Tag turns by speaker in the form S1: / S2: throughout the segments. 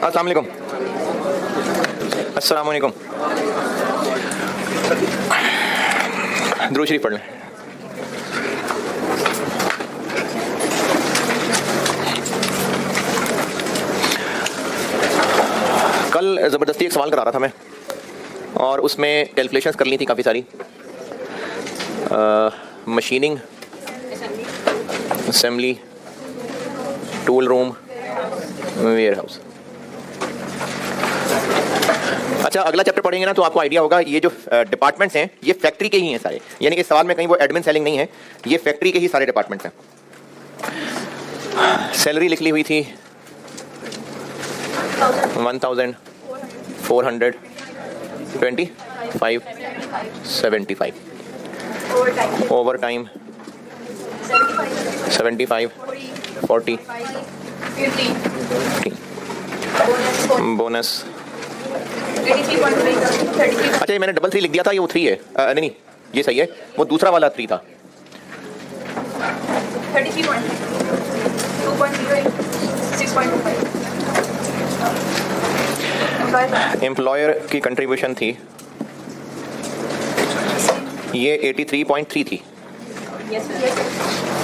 S1: अस्सलाम वालेकुम। अस्सलाम वालेकुम। दुरूद शरीफ पढ़ लें। कल ज़बरदस्ती एक सवाल करा रहा था मैं और उसमें कैलकुलेशंस कर ली थी काफ़ी सारी। Machining, assembly, tool room, warehouse. अच्छा, अगला चैप्टर पढ़ेंगे ना तो आपको आइडिया होगा ये जो डिपार्टमेंट्स हैं ये फैक्ट्री के ही हैं सारे, यानी इस सवाल में कहीं वो एडमिन सेलिंग नहीं है, ये फैक्ट्री के ही सारे डिपार्टमेंट्स हैं। सैलरी लिख ली हुई थी 1425, ओवर टाइम 75, 40, बोनस। अच्छा, ये मैंने डबल 3 लिख दिया था, ये वो 3 है। नहीं, ये सही है, वो दूसरा वाला 3 था। 33.6.25 एम्प्लॉयर की कंट्रीब्यूशन थी, ये 83.3 थी।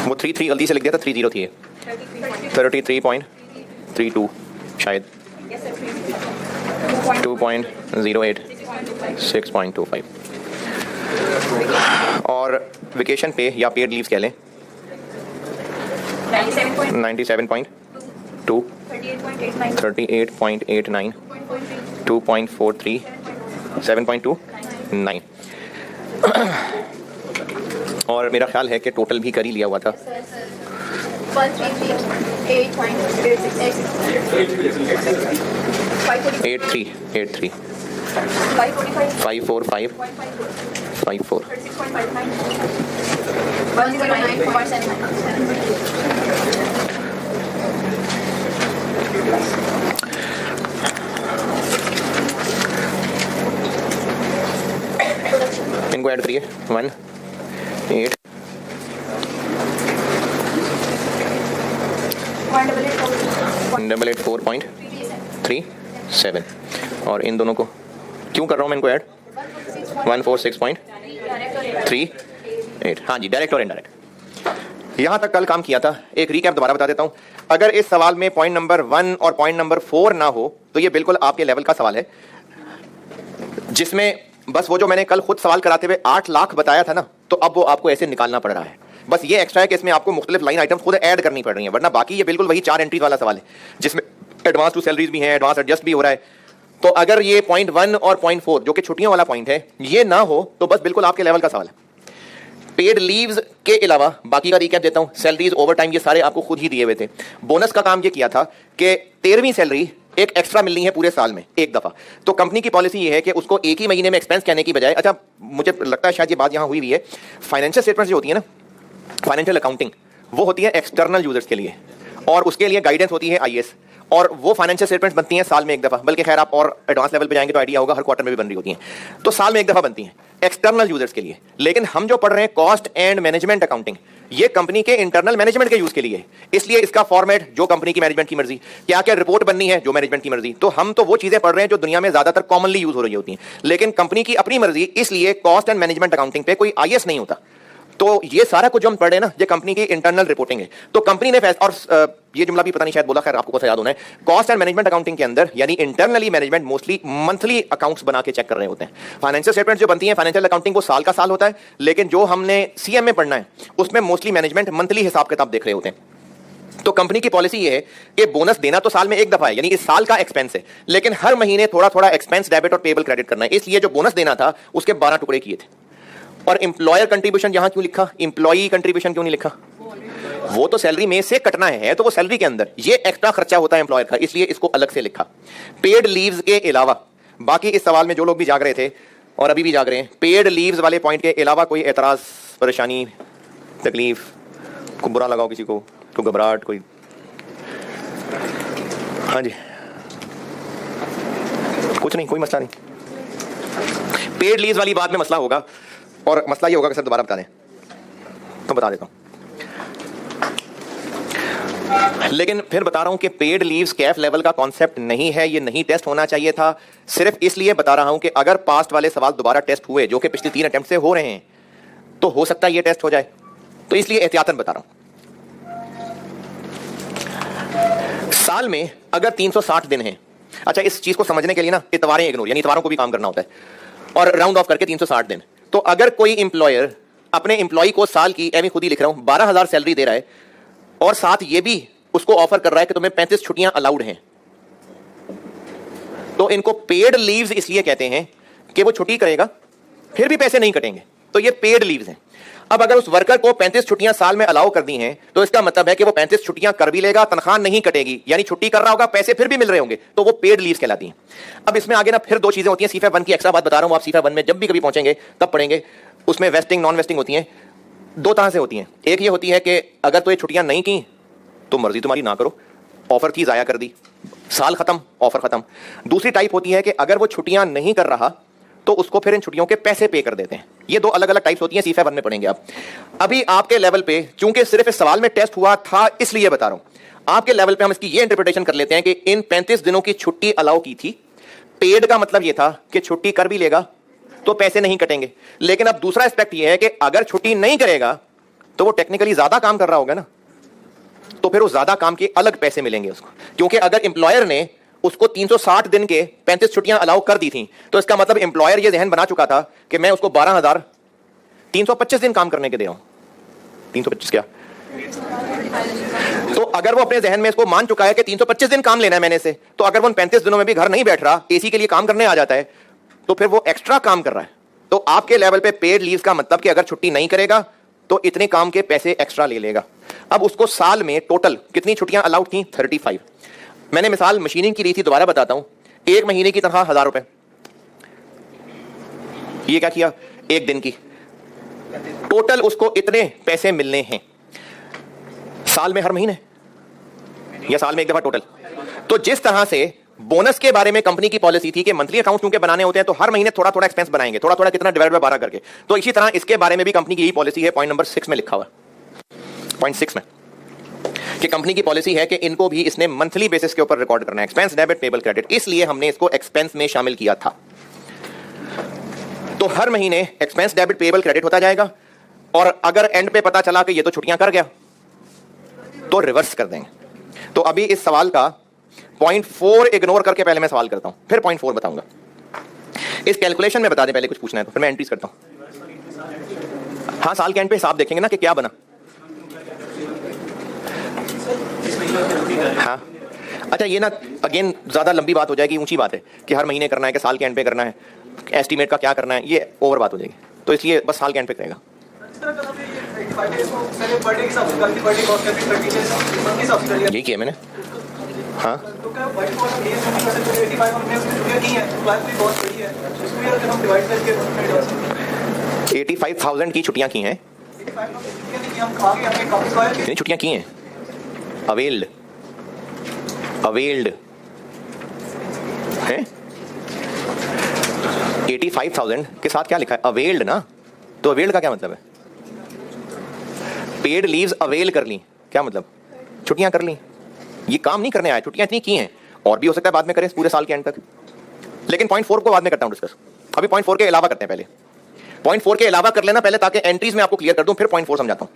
S1: वो 3 गलती से लिख दिया था, 30 थी। 33.32 शायद, 2.08, 6.25। और वेकेशन पे या पेड लीव्स कह लें 97.2, 38.89, 2.43, 7.29। और मेरा ख्याल है कि टोटल भी कर ही लिया हुआ था। 83, 545, 54, इनको ऐड करिए 1, 8, 4.37। और इन दोनों को क्यों कर रहा हूँ मैं इनको ऐड? 146.38। हाँ जी, डायरेक्ट और इनडायरेक्ट। यहाँ तक कल काम किया था, एक रिकैप दोबारा बता देता हूँ। अगर इस सवाल में पॉइंट नंबर 1 और पॉइंट नंबर 4 ना हो तो ये बिल्कुल आपके लेवल का सवाल है, जिसमें बस वो जो मैंने कल खुद सवाल कराते हुए 8 लाख बताया था ना, तो अब वो आपको ऐसे निकालना पड़ रहा है। बस ये एक्स्ट्रा है कि इसमें आपको मुख्तलिफ लाइन आइटम खुद ऐड करनी पड़ रही है, वरना बाकी ये बिल्कुल वही 4 एंट्रीज वाला सवाल है जिसमें एडवांस टू सैलरीज भी हैं, एडवांस एडजस्ट भी हो रहा है। तो अगर ये पॉइंट 1 और पॉइंट 4 जो कि छुट्टियों वाला पॉइंट है ये ना हो तो बस बिल्कुल आपके लेवल का सवाल है। पेड लीव्स के अलावा बाकी का रिकैप देता हूं, सैलरीज, ओवर टाइम, ये सारे आपको खुद ही दिए हुए थे। बोनस का काम ये किया था कि 13वीं सैलरी एक एक्स्ट्रा मिलनी है पूरे साल में एक दफा। तो कंपनी की पॉलिसी ये है कि उसको एक ही महीने में एक्सपेंस कहने की बजाय, अच्छा मुझे लगता है शायद ये बात यहां हुई है, फाइनेंशियल स्टेटमेंट्स जो होती है ना, फाइनेंशियल अकाउंटिंग, वो होती है एक्सटर्नल यूजर्स के लिए और उसके लिए गाइडेंस होती है आईएएस, और वो फाइनेंशियल स्टेटमेंट्स बनती हैं साल में एक दफा। बल्कि खैर आप और एडवांस लेवल पे जाएंगे तो आइडिया होगा, हर क्वार्टर में भी बन रही होती हैं, तो साल में एक दफा बनती हैं एक्सटर्नल यूजर्स के लिए। लेकिन हम जो पढ़ रहे हैं कॉस्ट एंड मैनेजमेंट अकाउंटिंग, ये कंपनी के इंटरनल मैनेजमेंट के यूज के लिए, इसलिए इसका फॉर्मेट जो कंपनी की मैनेजमेंट की मर्जी, क्या क्या रिपोर्ट बननी है जो मैनेजमेंट की मर्जी। तो हम तो वो चीजें पढ़ रहे हैं जो दुनिया में ज्यादातर कॉमनली यूज हो रही होती हैं, लेकिन कंपनी की अपनी मर्जी, इसलिए कॉस्ट एंड मैनेजमेंट अकाउंटिंग पे कोई आईएएस नहीं होता। तो ये सारा कुछ जो हम पढ़ रहे हैं ना, ये कंपनी की इंटरनल रिपोर्टिंग है। तो कंपनी ने और ये जुमला भी पता नहीं शायद बोला, खैर आपको कैसे याद होना है, कॉस्ट एंड मैनेजमेंट अकाउंटिंग के अंदर यानी internally management mostly monthly accounts बना के चेक कर रहे होते हैं। फाइनेंशियल स्टेटमेंट जो बनती है फाइनेंशियल अकाउंटिंग वो साल का साल होता है, लेकिन जो हमने सीएम में पढ़ना है उसमें मोस्टली मैनेजमेंट मंथली हिसाब किताब देख रहे होते हैं। तो कंपनी की पॉलिसी ये है कि बोनस देना तो साल में एक दफा है, यानी इस साल का एक्सपेंस है, लेकिन हर महीने थोड़ा थोड़ा एक्सपेंस डेबिट और पेबल क्रेडिट करना है। इसलिए जो बोनस देना था उसके 12 टुकड़े किए थे। और एम्प्लॉयर कंट्रीब्यूशन यहां क्यों लिखा, एम्प्लॉई कंट्रीब्यूशन क्यों नहीं लिखा? वो तो सैलरी में से कटना है, तो वो सैलरी के अंदर ये एक्स्ट्रा खर्चा होता है एम्प्लॉयर का, इसलिए इसको अलग से लिखा। पेड लीव्स के अलावा बाकी इस सवाल में जो लोग भी जाग रहे थे और अभी भी जाग रहे हैं, पेड लीव्स वाले पॉइंट के अलावा कोई एतराज, परेशानी, तकलीफ, को बुरा लगाओ किसी को, तो घबराहट कोई? हाँ जी, कुछ नहीं, कोई मसला नहीं। पेड लीव्स वाली बात में मसला होगा, और मसला ये होगा कि सर दोबारा बता दें, तो बता देता हूं। लेकिन फिर बता रहा हूं कि पेड लीव्स कैफ लेवल का कॉन्सेप्ट नहीं है, ये नहीं टेस्ट होना चाहिए था। सिर्फ इसलिए बता रहा हूं कि अगर पास्ट वाले सवाल दोबारा टेस्ट हुए, जो कि पिछले 3 अटेम्प्ट से हो रहे हैं, तो हो सकता है ये टेस्ट हो जाए, तो इसलिए एहतियातन बता रहा हूं। साल में अगर 360 दिन हैं, अच्छा इस चीज को समझने के लिए ना इतवारें इग्नोर, यानी इतवारों को भी काम करना होता है, और राउंड ऑफ करके 360 दिन। तो अगर कोई इंप्लॉयर अपने इंप्लॉय को साल की, मैं खुद ही लिख रहा हूं, 12,000 सैलरी दे रहा है और साथ ये भी उसको ऑफर कर रहा है कि तुम्हें 35 छुट्टियां अलाउड हैं, तो इनको पेड लीव्स इसलिए कहते हैं कि वो छुट्टी करेगा फिर भी पैसे नहीं कटेंगे, तो ये पेड लीव्स हैं। अब अगर उस वर्कर को 35 छुट्टियां साल में अलाउ कर दी हैं, तो इसका मतलब है कि वो 35 छुट्टियां कर भी लेगा, तनख्वाह नहीं कटेगी, यानी छुट्टी कर रहा होगा, पैसे फिर भी मिल रहे होंगे, तो वो पेड लीव्स कहलाती हैं। अब इसमें आगे ना फिर 2 चीजें होती हैं, C5 1 की एक्स्ट्रा बात बता रहा हूं, आप C5 1 में जब भी कभी पहुंचेंगे तब पढ़ेंगे। उसमें वेस्टिंग नॉन वेस्टिंग होती हैं, 2 तरह से होती हैं। एक ये होती है कि अगर तो ये छुट्टियां नहीं की तो मर्जी तुम्हारी, ना करो, ऑफर थी जाया कर दी, साल खत्म, ऑफर खत्म। दूसरी टाइप होती है कि अगर वो छुट्टियां नहीं कर रहा तो उसको फिर इन छुट्टियों के पैसे पे कर देते हैं। ये 2 अलग अलग टाइप्स होती हैं, C5 1 में पढ़ेंगे आप। अभी आपके लेवल पे, चूंकि सिर्फ इस सवाल में टेस्ट हुआ था इसलिए बता रहा हूं, आपके लेवल पे हम इसकी ये इंटरप्रिटेशन कर लेते हैं कि इन 35 दिनों की छुट्टी अलाउ की थी। पेड का मतलब ये था कि छुट्टी कर भी लेगा तो पैसे नहीं कटेंगे। लेकिन अब दूसरा एस्पेक्ट ये है कि अगर छुट्टी नहीं करेगा तो वो टेक्निकली ज्यादा काम कर रहा होगा ना, तो फिर उस ज्यादा काम के अलग पैसे मिलेंगे उसको। क्योंकि अगर एम्प्लॉयर ने उसको 360 दिन के 35 छुट्टियां अलाउ कर दी थी, तो इसका मतलब एम्प्लॉयर ये जहन बना चुका था कि मैं उसको 12,325 दिन काम करने के दे रहा हूं। 325 क्या, तो अगर वो अपने जहन में इसको मान चुका है कि 325 दिन काम लेना है मैंने से, तो अगर वो 35 दिनों में भी घर नहीं बैठ रहा, एसी के लिए काम करने आ जाता है, तो फिर वो एक्स्ट्रा काम कर रहा है। तो आपके लेवल पे पेड लीव का मतलब कि अगर छुट्टी नहीं करेगा तो इतने काम के पैसे एक्स्ट्रा ले लेगा। अब उसको साल में टोटल कितनी छुट्टियां अलाउड थी? 35। मैंने मिसाल मशीनिंग की ली थी, दोबारा बताता हूं। 1 महीने की तनख्वाह 1000 रुपए, ये क्या किया, 1 दिन की, टोटल उसको इतने पैसे मिलने हैं साल में, हर महीने या साल में एक दफा टोटल। तो जिस तरह से बोनस के बारे में कंपनी की पॉलिसी थी कि मंथली अकाउंट क्योंकि बनाने होते हैं तो हर महीने थोड़ा थोड़ा एक्सपेंस बनाएंगे, थोड़ा थोड़ा कितना, डिवाइड बाय 12 करके, तो इसी तरह इसके बारे में भी कंपनी की यही पॉलिसी है। पॉइंट नंबर 6 में लिखा हुआ, पॉइंट 6 में, कि कंपनी की पॉलिसी है कि इनको भी इसने मंथली बेसिस के ऊपर रिकॉर्ड करना है, एक्सपेंस डेबिट पेबल क्रेडिट, इसलिए हमने इसको एक्सपेंस में शामिल किया था। तो हर महीने एक्सपेंस डेबिट पेबल क्रेडिट होता जाएगा, और अगर एंड पे पता चला कि ये तो छुट्टियां कर गया तो रिवर्स कर देंगे। तो अभी इस सवाल का पॉइंट 4 इग्नोर करके पहले मैं सवाल करता हूं, फिर पॉइंट 4 बताऊंगा। इस कैलकुलेशन में बता दें, पहले कुछ पूछना है तो फिर मैं एंट्रीज करता हूं। हाँ, साल के एंड पे हिसाब देखेंगे ना कि क्या बना। हाँ अच्छा, ये ना अगेन ज्यादा लंबी बात हो जाएगी, ऊंची बात है कि हर महीने करना है कि साल के एंड पे करना है, एस्टीमेट का क्या करना है, ये ओवर बात हो जाएगी, तो इसलिए बस साल के एंड पे करेगा। यही किया मैंने। हाँ 85,000 की छुट्टियां की हैं, कितनी छुट्टियां की हैं? अवेल्ड है 85,000 के साथ क्या लिखा है? अवेल्ड ना, तो अवेल्ड का क्या मतलब है? पेड लीव्स अवेल कर ली, क्या मतलब? छुट्टियां कर ली, ये काम नहीं करने आया, छुट्टियां इतनी की हैं, और भी हो सकता है बाद में करें पूरे साल के एंड तक। लेकिन पॉइंट 4 को बाद में करता हूं डिस्कस, अभी पॉइंट 4 के अलावा करते हैं। पहले पॉइंट 4 के अलावा कर लेना पहले, ताकि एंट्रीज में आपको क्लियर कर दूं, फिर पॉइंट 4 समझाता हूं।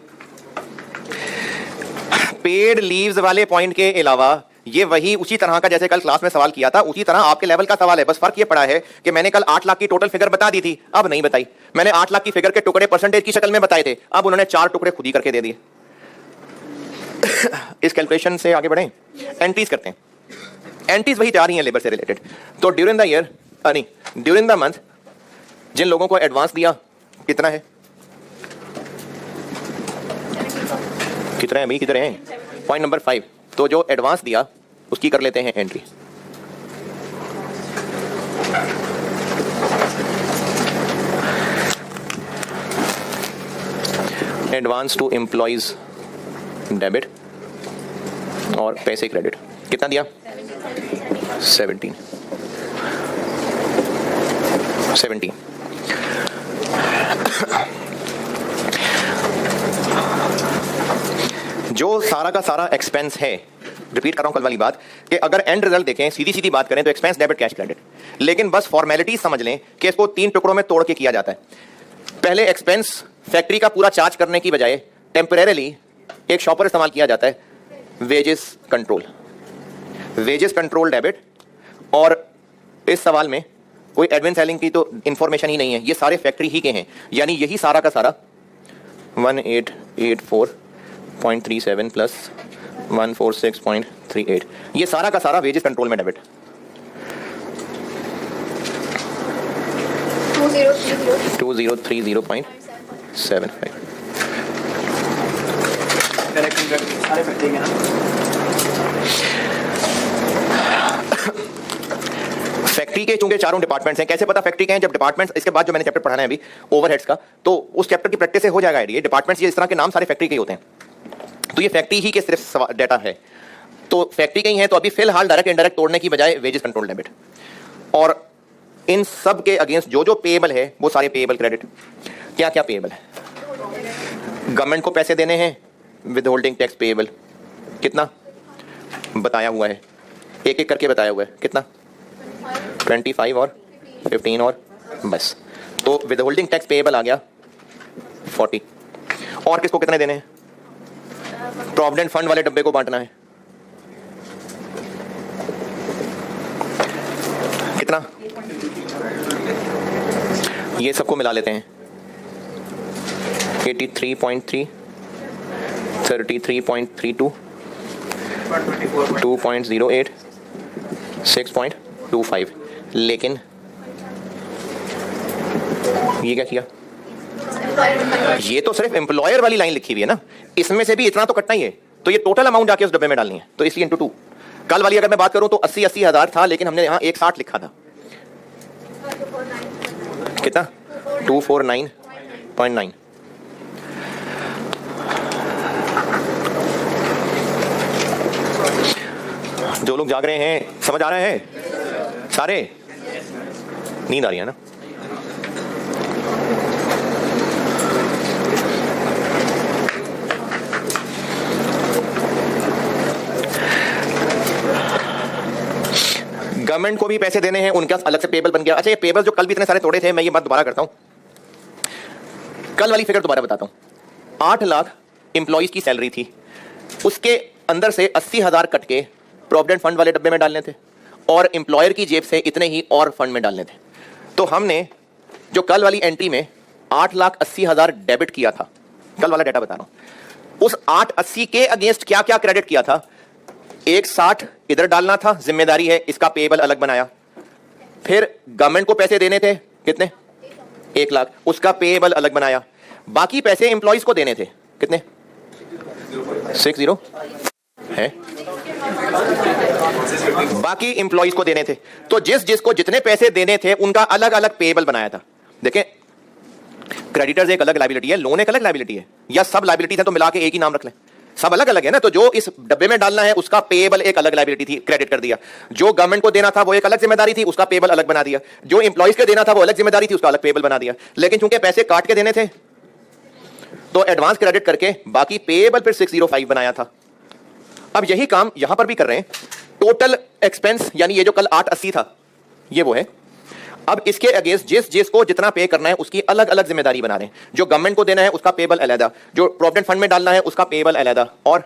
S1: पेड लीव्स वाले पॉइंट के अलावा ये वही उसी तरह का जैसे कल क्लास में सवाल किया था, उसी तरह आपके लेवल का सवाल है। बस फर्क ये पड़ा है कि मैंने कल 8 लाख की टोटल फिगर बता दी थी, अब नहीं बताई। मैंने 8 लाख की फिगर के टुकड़े परसेंटेज की शक्ल में बताए थे, अब उन्होंने 4 टुकड़े खुद ही करके दे दिए। इस कैलकुलेशन से आगे बढ़ें, एंट्रीज करते हैं। एंट्रीज वही जा रही हैं लेबर से रिलेटेड। तो ड्यूरिंग द ईयर, नहीं ड्यूरिंग द मंथ, जिन लोगों को एडवांस दिया कितना है, कितने हैं भाई, कितने हैं? Point number 5। तो जो एडवांस दिया उसकी कर लेते हैं entry. Advance to employees debit और पैसे क्रेडिट, कितना दिया? 17। जो सारा का सारा एक्सपेंस है, रिपीट कर रहा हूं कल वाली बात, कि अगर एंड रिजल्ट देखें, सीधी सीधी बात करें तो एक्सपेंस डेबिट कैश क्रेडिट, लेकिन बस फॉर्मेलिटी समझ लें कि इसको 3 टुकड़ों में तोड़ के किया जाता है। पहले एक्सपेंस फैक्ट्री का पूरा चार्ज करने की बजाय टेम्परेरली एक शॉपर इस्तेमाल किया जाता है, wages control, wages control debit. और इस सवाल में कोई एडमिन सेलिंग की तो इंफॉर्मेशन ही नहीं है, ये सारे फैक्ट्री ही के हैं, यानी यही सारा का सारा 1884.37 प्लस 146.38, ये सारा का सारा वेजेस कंट्रोल में डेबिट। 2030.75। फैक्ट्री के चूंकि चारों डिपार्टमेंट्स हैं, कैसे पता फैक्ट्री के हैं? जब डिपार्टमेंट्स, इसके बाद जो मैंने चैप्टर पढ़ाना है अभी ओवरहेड्स का, तो उस चैप्टर की प्रैक्टिस से हो जाएगा। ये डिपार्टमेंट्स, ये इस तरह के नाम सारे फैक्ट्री के ही होते हैं, तो ये फैक्ट्री ही के सिर्फ डाटा है, तो फैक्ट्री के ही हैं। तो अभी फिलहाल डायरेक्ट इनडायरेक्ट तोड़ने की बजाय वेजेस कंट्रोल डेबिट, और इन सब के अगेंस्ट जो जो पेएबल है वो सारे पेएबल क्रेडिट। क्या क्या पेएबल है? गवर्नमेंट को पैसे देने हैं, विद होल्डिंग टैक्स पेएबल, कितना बताया हुआ है, एक एक करके बताया हुआ है, कितना 25 और 15 और बस, तो विद होल्डिंग टैक्स पेएबल आ गया 40। और किसको कितने देने हैं? प्रोविडेंट फंड वाले डब्बे को बांटना है, कितना? ये सबको मिला लेते हैं, 83.3, 33.32, 2.08, 6.25। लेकिन ये क्या किया? ये तो सिर्फ एम्प्लॉयर वाली लाइन लिखी हुई है ना, इसमें से भी इतना तो कटना ही है, तो ये टोटल अमाउंट जाके उस डब्बे में डालनी है, तो इसलिए इंटू 2। कल वाली अगर मैं बात करूं तो 80 हज़ार था, लेकिन हमने यहां 160 लिखा था, कितना? 249.9। जो लोग जाग रहे हैं, समझ आ रहे हैं सारे? नींद आ रही है ना? गवर्नमेंट को भी पैसे देने हैं, उनका अलग से पेबल बन गया। अच्छा, ये पेबल जो कल भी इतने सारे तोड़े थे, मैं ये बात दोबारा करता हूं, कल वाली फिगर दोबारा बताता हूं। 8 लाख एम्प्लॉइज की सैलरी थी, उसके अंदर से 80 हज़ार कट के प्रोविडेंट फंड वाले डब्बे में डालने थे, और एम्प्लॉयर की जेब से इतने ही और फंड में डालने थे। तो हमने जो कल वाली एंट्री में 8,80,000 डेबिट किया था, कल वाला डाटा बता रहा हूं, उस 880 के अगेंस्ट क्या क्या क्रेडिट किया था? 160 इधर डालना था, जिम्मेदारी है, इसका पेएबल अलग बनाया। फिर गवर्नमेंट को पैसे देने थे, कितने? 1 लाख, उसका पेएबल अलग बनाया। बाकी पैसे एम्प्लॉइज को देने थे, कितने? 60 है, बाकी एम्प्लॉइज को देने थे। तो जिस जिसको जितने पैसे देने थे उनका अलग अलग पेएबल बनाया था। देखें, क्रेडिटर्स एक अलग लायबिलिटी है, लोन एक अलग लायबिलिटी है, या सब लायबिलिटी है तो मिला के एक ही नाम रख लें, सब अलग अलग है ना। तो जो इस डब्बे में डालना है उसका पेएबल एक अलग लायबिलिटी थी, क्रेडिट कर दिया। जो गवर्नमेंट को देना था वो एक अलग जिम्मेदारी थी, उसका पेएबल अलग बना दिया। जो एम्प्लॉइज को देना था वो अलग जिम्मेदारी थी, उसका अलग पेएबल बना दिया। लेकिन चूंकि पैसे काट के देने थे तो एडवांस क्रेडिट करके बाकी पेएबल फिर 605 बनाया था। अब यही काम यहां पर भी कर रहे हैं। टोटल एक्सपेंस, यानी ये जो कल 880 था, ये वो है। अब इसके अगेंस्ट जिस जिसको जितना पे करना है उसकी अलग अलग जिम्मेदारी बना रहे हैं। जो गवर्नमेंट को देना है उसका पेएबल अलग, जो प्रोविडेंट फंड में डालना है उसका पेएबल अलग, और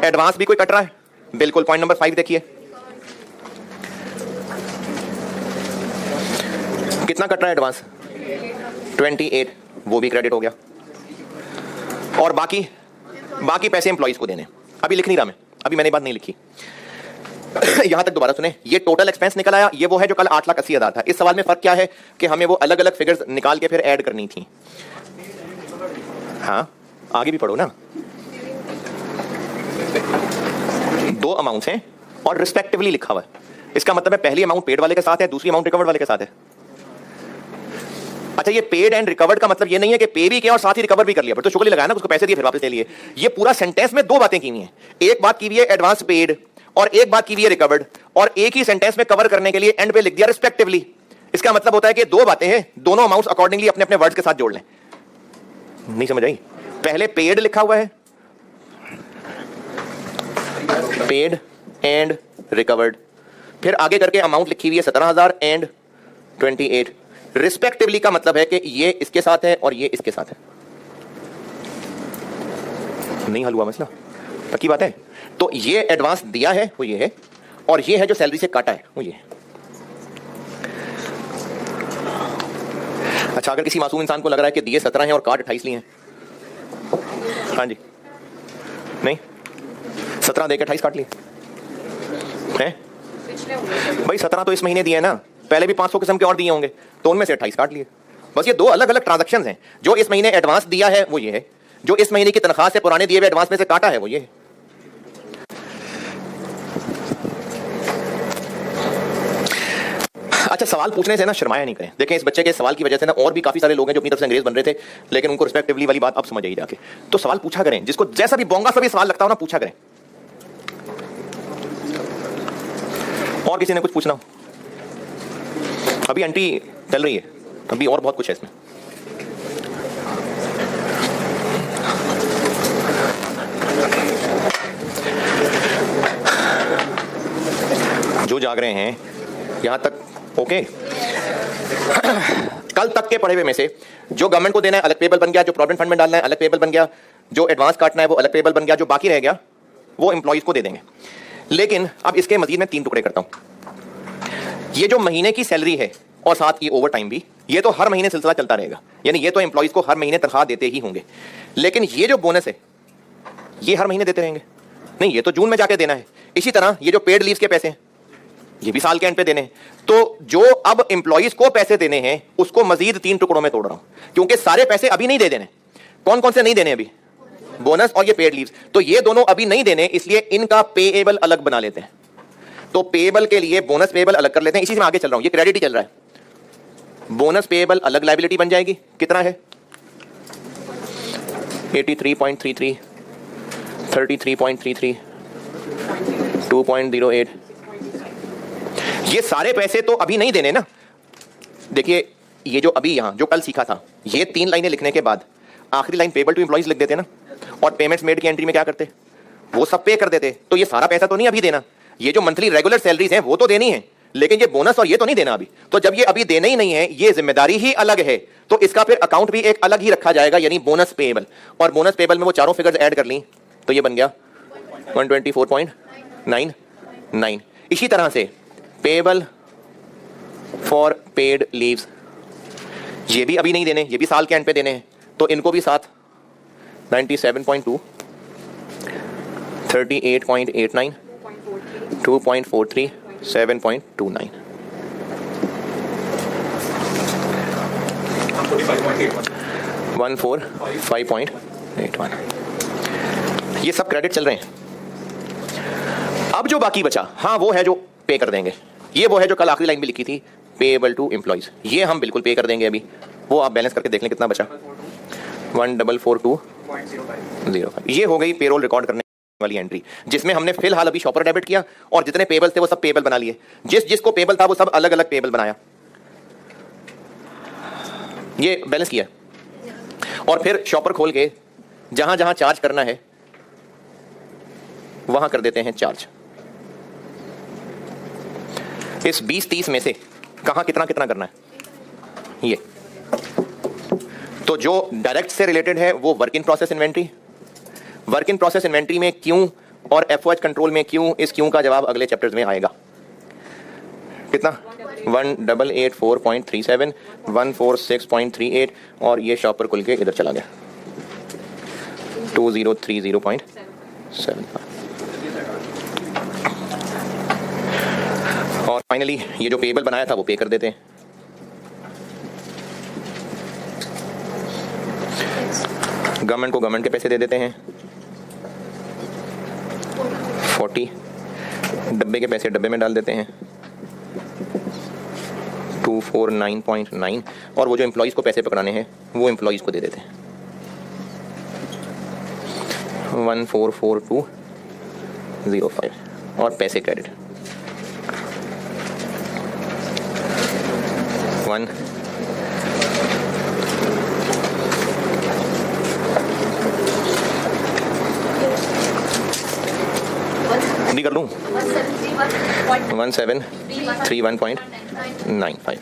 S1: एडवांस भी कोई कट रहा है, बिल्कुल। पॉइंट नंबर 5 देखिए, कितना कट रहा है एडवांस? 28, वो भी क्रेडिट हो गया। और बाकी पैसे एम्प्लॉइज को देने। अभी लिख नहीं रहा मैं, अभी मैंने बात नहीं लिखी, यहां तक दोबारा सुने। ये टोटल एक्सपेंस निकल आया, ये वो है जो कल 8,80,000 था। इस सवाल में फर्क क्या है कि हमें वो अलग अलग फिगर्स निकाल के फिर ऐड करनी थी। हाँ, आगे भी पढ़ो ना। 2 अमाउंट्स हैं और रिस्पेक्टिवली लिखा हुआ है। इसका मतलब है पहली अमाउंट पेड वाले के साथ है, दूसरी अमाउंट रिकवर्ड वाले के साथ है। अच्छा, ये पेड एंड रिकवर्ड का मतलब ये नहीं है कि पे भी किया और साथ ही रिकवर भी कर लिया, पर तो शुक्र लगाया ना, उसको पैसे दिए फिर वापस ले लिए। ये पूरा सेंटेंस में 2 बातें की हुई हैं। एक बात की हुई है एडवांस पेड, और एक बात की हुई है रिकवर्ड, और एक ही सेंटेंस में कवर करने के लिए एंड पे लिख दिया रिस्पेक्टिवली। इसका मतलब होता है कि 2 बातें हैं, दोनों अमाउंट्स अकॉर्डिंगली अपने अपने वर्ड्स के साथ जोड़ लें। नहीं समझ आई? पहले पेड लिखा हुआ है, पेड एंड रिकवर्ड, फिर आगे करके अमाउंट लिखी हुई है 17,000 एंड 28 रिस्पेक्टिवली, का मतलब है कि ये इसके साथ है और ये इसके साथ है। नहीं हल हुआ मसला, पक्की बात है। तो ये एडवांस दिया है वो ये है, और ये है जो सैलरी से काटा है वो ये है। अच्छा, अगर किसी मासूम इंसान को लग रहा है कि दिए 17 हैं और काट 28 लिए हैं, हाँ जी, नहीं 17 देके 28 काट लिए हैं भाई। 17 तो इस महीने दिए ना, पहले भी 500 किस्म के और दिए होंगे, तो उनमें से 28 काट लिए। बस ये दो अलग अलग ट्रांजैक्शंस हैं। जो इस महीने एडवांस दिया है वो ये है, जो इस महीने की तनख्वाह से पुराने दिए हुए एडवांस में से काटा है वो ये है। अच्छा, सवाल पूछने से ना शर्माया नहीं करें। देखें, इस बच्चे के सवाल की वजह से ना और भी काफी सारे लोग हैं जो अपनी तरफ से अंग्रेज बन रहे थे, लेकिन उनको रिस्पेक्टिवली वाली बात अब समझ आई जाके। तो सवाल पूछा करें, जिसको जैसा भी बोंगा सा भी सवाल लगता हो ना, पूछा करें। और किसी ने कुछ पूछना हो? अभी एंट्री चल रही है, अभी और बहुत कुछ है इसमें। जो जाग रहे हैं यहां तक ओके। कल तक के पढ़े हुए में से जो गवर्नमेंट को देना है अलग पेबल बन गया, जो प्रोविडेंट फंड में डालना है अलग पेबल बन गया, जो एडवांस काटना है वो अलग पेबल बन गया, जो बाकी रह गया वो एम्प्लॉइज को दे देंगे। लेकिन अब इसके मजीद में 3 टुकड़े करता हूं। ये जो महीने की सैलरी है और साथ ये ओवर टाइम भी, ये तो हर महीने सिलसिला चलता रहेगा, यानी ये तो एम्प्लॉइज को हर महीने तनख्वाह देते ही होंगे। लेकिन ये जो बोनस है ये हर महीने देते रहेंगे नहीं, ये तो जून में जाके देना है। इसी तरह ये जो पेड लीव्स के पैसे हैं ये भी साल के एंड पे देने हैं। तो जो अब एम्प्लॉइज को पैसे देने हैं उसको मजीद 3 टुकड़ों में तोड़ रहा हूं, क्योंकि सारे पैसे अभी नहीं दे देने। कौन कौन से नहीं देने अभी? बोनस और ये पेड लीव्स। तो ये दोनों अभी नहीं देने, इसलिए इनका पेएबल अलग बना लेते हैं। तो पेएबल के लिए बोनस पेएबल अलग कर लेते हैं। इसी से मैं आगे चल रहा हूं, ये क्रेडिट ही चल रहा है। बोनस पेएबल अलग लायबिलिटी बन जाएगी। कितना है? 83.33, 33.33, 2.08। ये सारे पैसे तो अभी नहीं देने ना। देखिए, ये जो अभी यहां जो कल सीखा था, ये 3 लाइनें लिखने के बाद आखिरी लाइन पेबल टू एम्प्लॉइज लिख देते ना, और पेमेंट्स मेड की एंट्री में क्या करते? वो सब पे कर देते। तो ये सारा पैसा तो नहीं अभी देना। ये जो मंथली रेगुलर सैलरीज हैं वो तो देनी है, लेकिन ये बोनस और ये तो नहीं देना अभी। तो जब ये अभी देना ही नहीं है, ये जिम्मेदारी ही अलग है, तो इसका फिर अकाउंट भी एक अलग ही रखा जाएगा, यानी बोनस पेएबल। और बोनस पेएबल में वो चारों फिगर्स ऐड कर ली तो ये बन गया 124.99। इसी तरह से पेएबल फॉर पेड लीव्स, ये भी अभी नहीं देने, ये भी साल के एंड पे देने हैं, तो इनको भी साथ 97.2, 38.89, 2.43, 7.29, 145.81। ये सब क्रेडिट चल रहे हैं। अब जो बाकी बचा, हाँ, वो है जो पे कर देंगे। ये वो है जो कल आखिरी लाइन में लिखी थी, पेएबल टू एम्प्लॉइज। ये हम बिल्कुल पे कर देंगे अभी। वो आप बैलेंस करके देख लें कितना बचा, 1442.05। ये हो गई पेरोल रिकॉर्ड करने वाली एंट्री, जिसमें हमने फिलहाल अभी शॉपर डेबिट किया और जितने पेबल थे वो सब पेबल बना लिए। जिसको पेबल था वो सब अलग अलग पेबल बनाया। ये बैलेंस किया और फिर शॉपर खोल के जहां जहां चार्ज करना है वहां कर देते हैं चार्ज। इस 20-30 में से कहां कितना कितना करना है ये। तो जो डायरेक्ट से रिलेटेड है वो work in process inventory. Work in process inventory में क्यों और एफओएच कंट्रोल में क्यों, इस क्यों का जवाब अगले चैप्टर्स में आएगा। कितना? 1884.37, 146.38, और ये शॉपर खुल के इधर चला गया 2030.75। और फाइनली ये जो पेएबल बनाया था वो पे कर देते हैं। गवर्नमेंट को गवर्नमेंट के पैसे दे देते हैं 40, डब्बे के पैसे डब्बे में डाल देते हैं 249.9, और वो जो एम्प्लॉइज को पैसे पकड़ाने हैं वो एम्प्लॉइज को दे देते हैं 144205, और पैसे क्रेडिट 1 1 नहीं कर लूँ 1731.95।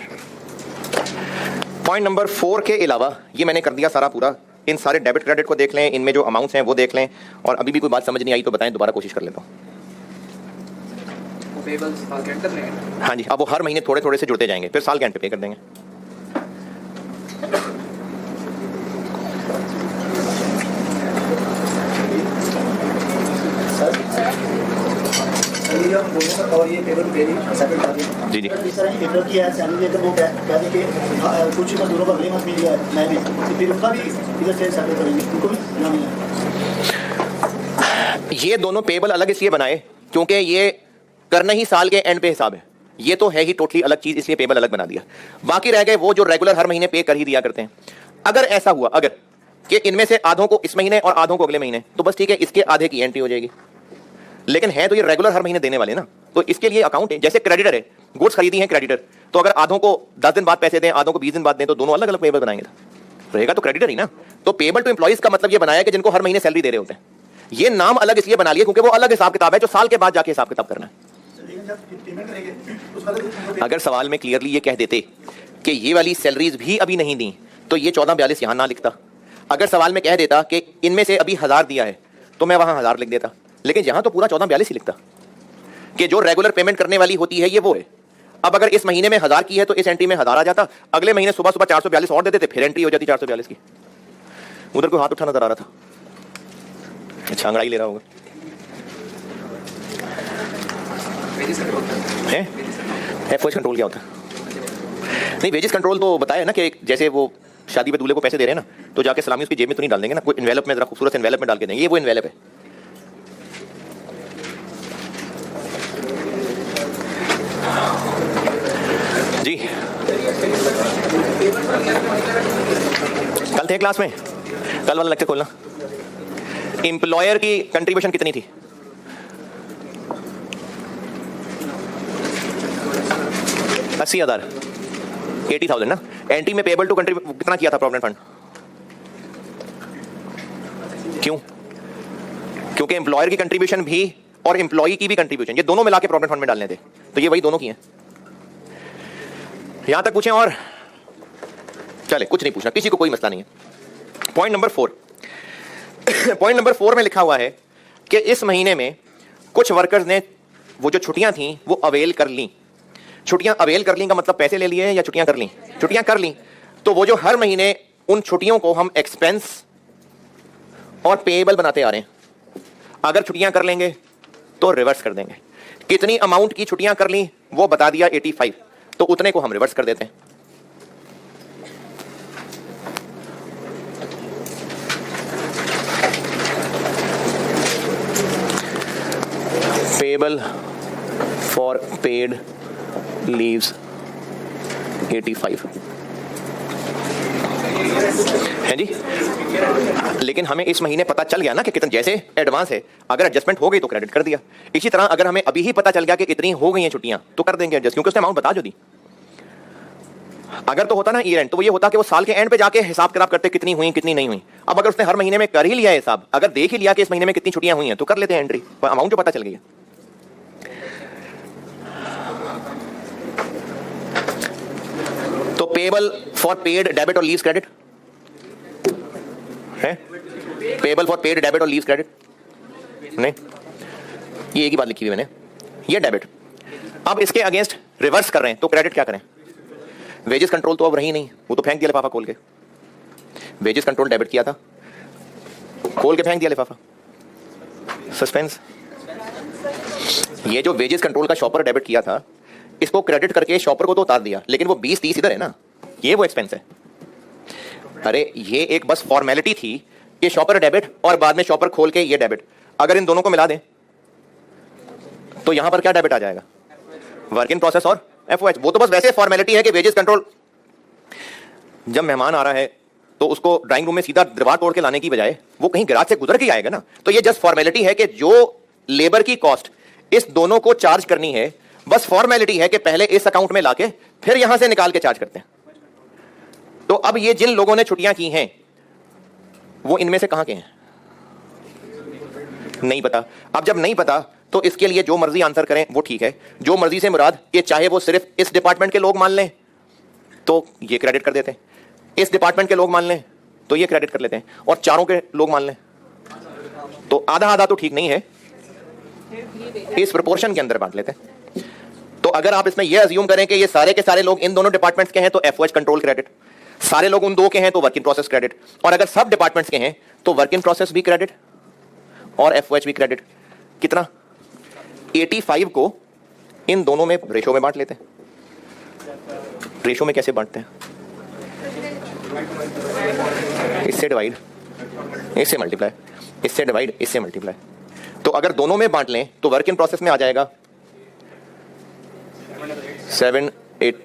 S1: पॉइंट नंबर 4 के अलावा ये मैंने कर दिया सारा पूरा। इन सारे डेबिट क्रेडिट को देख लें, इनमें जो अमाउंट्स हैं वो देख लें, और अभी भी कोई बात समझ नहीं आई तो बताएं, दोबारा कोशिश कर लेता हूँ। हाँ जी, अब वो हर महीने थोड़े थोड़े से जुड़ते जाएंगे, फिर साल के एंड पे पे कर देंगे।
S2: और ये पेपर
S1: जी जी
S2: पेपर किया है सैलरी लेकर वो कह दें कि कुछ मजदूरों को अगले माह मिल गया है, मैं भी तो फिर उनका भी इधर से सेटल करेंगे, उनको भी ना मिला।
S1: ये दोनों पेबल अलग इसलिए बनाए क्योंकि ये करना ही साल के एंड पे हिसाब है। ये तो है ही टोटली अलग चीज, इसलिए पेबल अलग बना दिया। बाकी रह गए वो जो रेगुलर हर महीने पे कर ही दिया करते हैं। अगर ऐसा हुआ अगर कि इनमें से आधों को इस महीने और आधों को अगले महीने, तो बस ठीक है, इसके आधे की एंट्री हो जाएगी। लेकिन है तो ये रेगुलर हर महीने देने वाले ना, तो इसके लिए अकाउंट है। जैसे क्रेडिटर है, गुड्स खरीदी है क्रेडिटर, तो अगर आधों को 10 दिन बाद पैसे दें, आधों को 20 दिन बाद दें, तो दोनों अलग अलग पेबल बनाएंगे, रहेगा तो क्रेडिटर ही ना। तो पेबल टू एम्प्लॉइज का मतलब ये बनाया कि जिनको हर महीने सैलरी दे रहे होते हैं। ये नाम अलग इसलिए बना लिया क्योंकि वो अलग हिसाब किताब है जो साल के बाद जाके हिसाब किताब करना है। अगर सवाल में क्लियरली ये कह देते कि ये वाली सैलरीज भी अभी नहीं दी, तो ये 1442 यहां ना लिखता। अगर सवाल में कह देता कि इनमें से अभी 1000 दिया है, तो मैं वहां 1000 लिख देता। लेकिन यहां तो पूरा 1442 ही लिखता कि जो रेगुलर पेमेंट करने वाली होती है ये वो है। अब अगर इस महीने में 1000 की है तो इस एंट्री में 1000 आ जाता, अगले महीने सुबह सुबह 442 और दे देते, फिर एंट्री हो जाती 442 की। उधर कोई हाथ उठा नजर आ रहा था, अच्छा अंगड़ाई ले रहा होगा। वेजेस कंट्रोल क्या होता है? नहीं, वेजेस कंट्रोल तो बताया ना कि जैसे वो शादी पे दूल्हे को पैसे दे रहे हैं ना, तो जाके सलामी उसकी जेब में तो नहीं डाल देंगे ना, कोई एनवेलप में, जरा खूबसूरत एनवेलप में डाल के देंगे। ये वो एनवेलप है। जी कल थे क्लास में, कल वाला लेक्चर खोलना। एम्प्लॉयर की कंट्रीब्यूशन कितनी थी? 80,000, 80,000 ना। एंट्री में पेबल टू कंट्रीब्यूट कितना किया था प्रोविडेंट फंड? क्यों? क्योंकि एम्प्लॉयर की कंट्रीब्यूशन भी और एम्प्लॉई की भी कंट्रीब्यूशन, ये दोनों मिला के प्रोविडेंट फंड में डालने थे, तो ये वही दोनों की हैं। यहां तक पूछें और चले, कुछ नहीं पूछना, किसी को कोई मसला नहीं है। पॉइंट नंबर 4 पॉइंट नंबर 4 में लिखा हुआ है कि इस महीने में कुछ वर्कर्स ने वो जो छुट्टियां थी वो अवेल कर ली। छुट्टियां अवेल कर ली का मतलब पैसे ले लिए या छुट्टियां कर ली? छुट्टियां कर ली। तो वो जो हर महीने उन छुट्टियों को हम एक्सपेंस और पेएबल बनाते आ रहे हैं। अगर छुट्टियां कर लेंगे तो रिवर्स कर देंगे। कितनी अमाउंट की छुट्टियां कर ली वो बता दिया 85, तो उतने को हम रिवर्स कर देते हैं। पेबल फॉर पेड लीव्स 85 है जी। लेकिन हमें इस महीने पता चल गया ना कि कितना, जैसे एडवांस है, अगर एडजस्टमेंट हो गई तो क्रेडिट कर दिया। इसी तरह अगर हमें अभी ही पता चल गया कि इतनी हो गई हैं छुट्टियां तो कर देंगे एडजस्ट, क्योंकि उसने अमाउंट बता जो दी। अगर तो होता ना ईयर एंड, तो वो ये होता कि वो साल के एंड पे जाके हिसाब किताब करते कितनी हुई कितनी नहीं हुई। अब अगर उसने हर महीने में कर ही लिया हिसाब, अगर देख ही लिया कि इस महीने में कितनी छुट्टियां हुई हैं, तो कर लेते हैं एंट्री, अमाउंट जो पता चल गई है। तो पेबल फॉर पेड डेबिट और लीव्स क्रेडिट है? पेबल फॉर पेड डेबिट और लीव्स क्रेडिट नहीं, ये एक ही बात लिखी हुई मैंने, ये डेबिट। अब इसके अगेंस्ट रिवर्स कर रहे हैं तो क्रेडिट क्या करें? वेजेस कंट्रोल तो अब रही नहीं, वो तो फेंक दिया लिफाफा खोल के। वेजेस कंट्रोल डेबिट किया था, खोल के फेंक दिया लिफाफा। सस्पेंस। ये जो वेजेस कंट्रोल का शॉपर डेबिट किया था, इसको क्रेडिट करके शॉपर को तो उतार दिया, लेकिन वो 20-30 इधर है ना, ये वो एक्सपेंस है। अरे ये एक बस फॉर्मेलिटी थी कि शॉपर डेबिट और बाद में शॉपर खोल के ये डेबिट। अगर इन दोनों को मिला दें तो यहां पर क्या डेबिट आ जाएगा? वर्क इन प्रोसेस और एफओएच। वो तो बस वैसे फॉर्मेलिटी है कि वेजेस कंट्रोल, जब मेहमान आ रहा है तो उसको ड्राइंग रूम में सीधा दरवार तोड़ के लाने की बजाय वो कहीं गैराज से गुजर के आएगा ना। तो ये जस्ट फॉर्मेलिटी है कि जो लेबर की कॉस्ट इस दोनों को चार्ज करनी है, बस फॉर्मेलिटी है कि पहले इस अकाउंट में लाके फिर यहां से निकाल के चार्ज करते हैं। तो अब ये जिन लोगों ने छुट्टियां की हैं वो इनमें से कहां के हैं? नहीं पता। अब जब नहीं पता तो इसके लिए जो मर्जी आंसर करें वो ठीक है। जो मर्जी से मुराद ये चाहे वो सिर्फ इस डिपार्टमेंट के लोग मान लें तो ये क्रेडिट कर देते हैं, इस डिपार्टमेंट के लोग मान लें तो ये क्रेडिट कर लेते हैं, और चारों के लोग मान लें तो आधा आधा तो ठीक नहीं है, इस प्रोपोर्शन के अंदर बांट लेते हैं। तो अगर आप इसमें यह अज्यूम करें कि ये सारे के सारे लोग इन दोनों डिपार्टमेंट्स के हैं तो एफओएच कंट्रोल क्रेडिट, सारे लोग उन दो के हैं तो वर्क इन प्रोसेस क्रेडिट, और अगर सब डिपार्टमेंट्स के हैं तो वर्क इन प्रोसेस भी क्रेडिट और एफओएच भी क्रेडिट। कितना? 85 को इन दोनों में रेशो में बांट लेते हैं। रेशो में कैसे बांटते हैं? इससे डिवाइड, इससे मल्टीप्लाई, इससे डिवाइड, इससे मल्टीप्लाई। तो अगर दोनों में बांट लें तो वर्क इन प्रोसेस में आ जाएगा 7, 8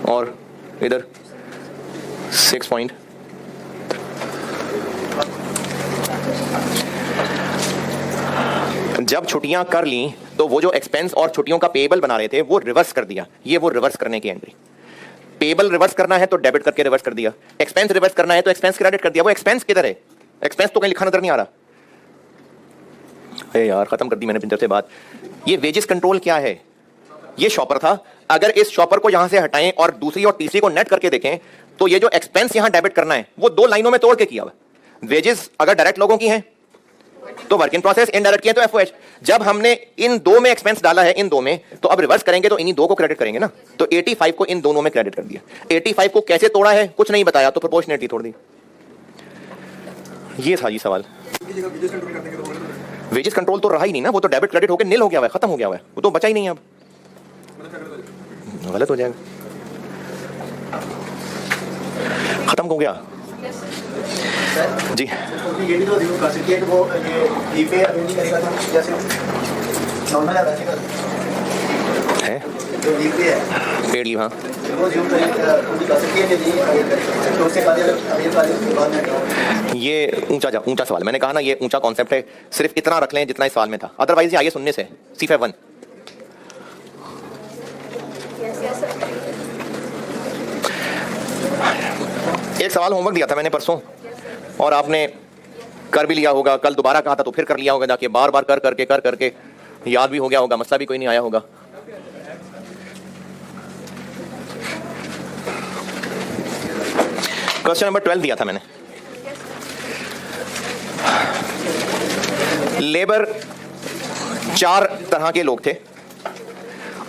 S1: और इधर 6 पॉइंट। जब छुट्टियां कर ली तो वो जो एक्सपेंस और छुट्टियों का पेएबल बना रहे थे वो रिवर्स कर दिया। ये वो रिवर्स करने की एंट्री। पेएबल रिवर्स करना है तो डेबिट करके रिवर्स कर दिया, एक्सपेंस रिवर्स करना है तो एक्सपेंस क्रेडिट कर दिया। वो एक्सपेंस किधर है? एक्सपेंस तो कहीं लिखा नजर नहीं आ रहा। अरे यार खत्म कर दी मैंने पिंटर से बात। ये वेजेस कंट्रोल क्या है? ये शॉपर था। अगर इस शॉपर को यहां से हटाएं और दूसरी और तीसरी को नेट करके देखें तो ये जो एक्सपेंस यहां डेबिट करना है वो दो लाइनों में तोड़ के किया हुआ। वेजेस अगर डायरेक्ट लोगों की हैं तो वर्क इन प्रोसेस, इनडायरेक्ट की है तो एफओएच। जब हमने इन दो में एक्सपेंस डाला है, इन दो में, तो अब रिवर्स करेंगे तो इन्हीं दो को क्रेडिट करेंगे ना। तो 85 को इन दोनों में क्रेडिट कर दिया। 85 को कैसे तोड़ा है कुछ नहीं बताया तो प्रोपोर्शनेटली तोड़ दी। ये था जी सवाल। वेजेस कंट्रोल तो रहा ही नहीं ना, वो तो डेबिट क्रेडिट होकर नील हो गया है, खत्म हो गया है, वो तो बचा ही नहीं। अब गलत हो जाएगा, खत्म हो गया जी।
S2: ये भी तो रिव्यू कर सकती है कि वो ये ईपे नहीं करेगा तो जैसे नॉर्मल है जो ईपे है पेड लीव। हाँ वो रिव्यू कर सकती है कि तो उससे बाद
S1: ये ऊंचा सवाल। मैंने कहा ना ये ऊंचा कॉन्सेप्ट है, सिर्फ इतना रख लें जितना इस सवाल में था, अदरवाइज ये आइए सुनने से C5 1। एक सवाल होमवर्क दिया था मैंने परसों और आपने कर भी लिया होगा, कल दोबारा कहा था तो फिर कर लिया होगा जाके, बार बार कर करके याद भी हो गया होगा, मसला भी कोई नहीं आया होगा। क्वेश्चन नंबर 12 दिया था मैंने। लेबर 4 तरह के लोग थे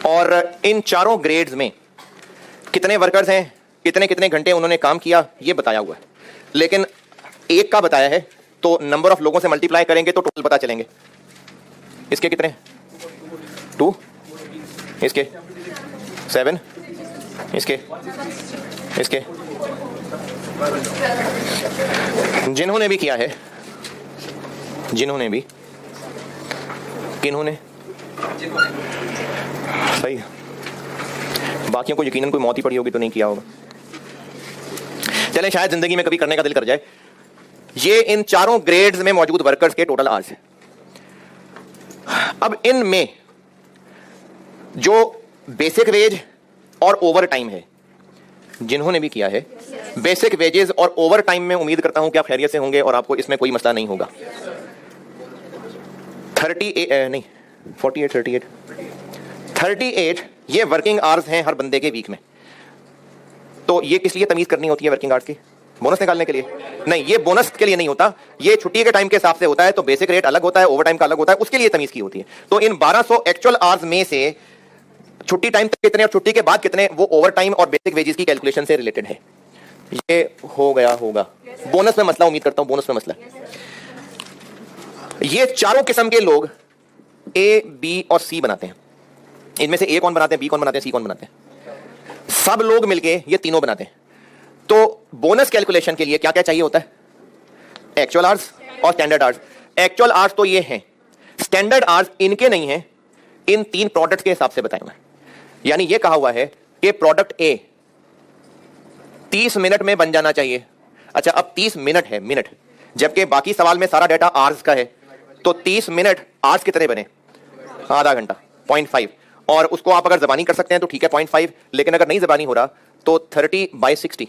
S1: और इन चारों ग्रेड्स में कितने वर्कर्स हैं, कितने कितने घंटे उन्होंने काम किया, ये बताया हुआ है। लेकिन एक का बताया है तो नंबर ऑफ लोगों से मल्टीप्लाई करेंगे तो टोटल पता चलेंगे। इसके कितने? 2, इसके 7, इसके जिन्होंने भी किया है, जिन्होंने भी, किन्होंने, सही। बाकियों को यकीनन कोई मौत ही पड़ी होगी तो नहीं किया होगा। चलें शायद जिंदगी में कभी करने का दिल कर जाए। ये इन चारों ग्रेड्स में मौजूद वर्कर्स के टोटल आवर्स हैं। अब इनमें जो बेसिक वेज और ओवर टाइम है, जिन्होंने भी किया है, बेसिक वेजेस और ओवर टाइम में उम्मीद करता हूं कि आप खैरियत से होंगे और आपको इसमें कोई मसला नहीं होगा। 38 ये वर्किंग आवर्स हैं हर बंदे के वीक में। तो ये किस लिए तमीज करनी होती है वर्किंग आवर्स की? बोनस निकालने के लिए? नहीं, ये बोनस के लिए नहीं होता, ये छुट्टी के टाइम के हिसाब से होता है। तो बेसिक रेट अलग होता है, ओवर टाइम का अलग होता है, उसके लिए तमीज की होती है। तो इन 1200 एक्चुअल आवर्स में से छुट्टी टाइम तक कितने और छुट्टी के बाद कितने, वो ओवर टाइम और बेसिक वेजेस की कैलकुलेशन से रिलेटेड है। ये हो गया होगा। बोनस में मसला, उम्मीद करता हूं बोनस में मसला। ये चारों किस्म के लोग A, B और C बनाते हैं। इनमें से A कौन बनाते हैं, B कौन बनाते हैं, C कौन बनाते हैं? सब लोग मिलके ये तीनों बनाते हैं। तो बोनस कैलकुलेशन के लिए क्या क्या चाहिए होता है? एक्चुअल आवर्स और स्टैंडर्ड आवर्स। एक्चुअल आवर्स तो ये हैं, स्टैंडर्ड आवर्स इनके नहीं हैं, इन 3 प्रोडक्ट्स के हिसाब से बताए हुए। यानी ये कहा हुआ है कि प्रोडक्ट A 30 मिनट में बन जाना चाहिए। अच्छा, अब 30 मिनट है, मिनट, जबकि बाकी सवाल में सारा डाटा आवर्स का है। तो 30 मिनट आवर्स कितने बने? आधा घंटा, 0.5। और उसको आप अगर जबानी कर सकते हैं तो ठीक है 0.5, लेकिन अगर नहीं जबानी हो रहा तो 30/60।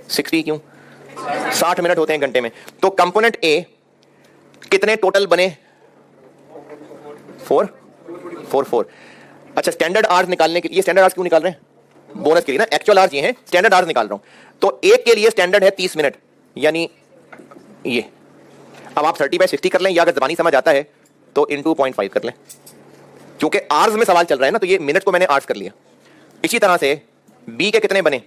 S1: 60 क्यों? 60 मिनट होते हैं घंटे में। तो कंपोनेंट A कितने टोटल बने 4 अच्छा, स्टैंडर्ड आवर्स निकालने के लिए स्टैंडर्ड आवर्स क्यों निकाल रहे हैं? बोनस के लिए ना, एक्चुअल आवर्स ये हैं, स्टैंडर्ड आवर्स निकाल रहा हूं। तो एक के लिए स्टैंडर्ड है 30 मिनट, यानी ये। अब आप 30/60 कर लें, या अगर जबानी समझ आता है तो इनटू 0.5 कर लें, क्योंकि आवर्स में सवाल चल रहा है ना, तो ये मिनट को मैंने आवर्स कर लिया। इसी तरह से बी के कितने बने,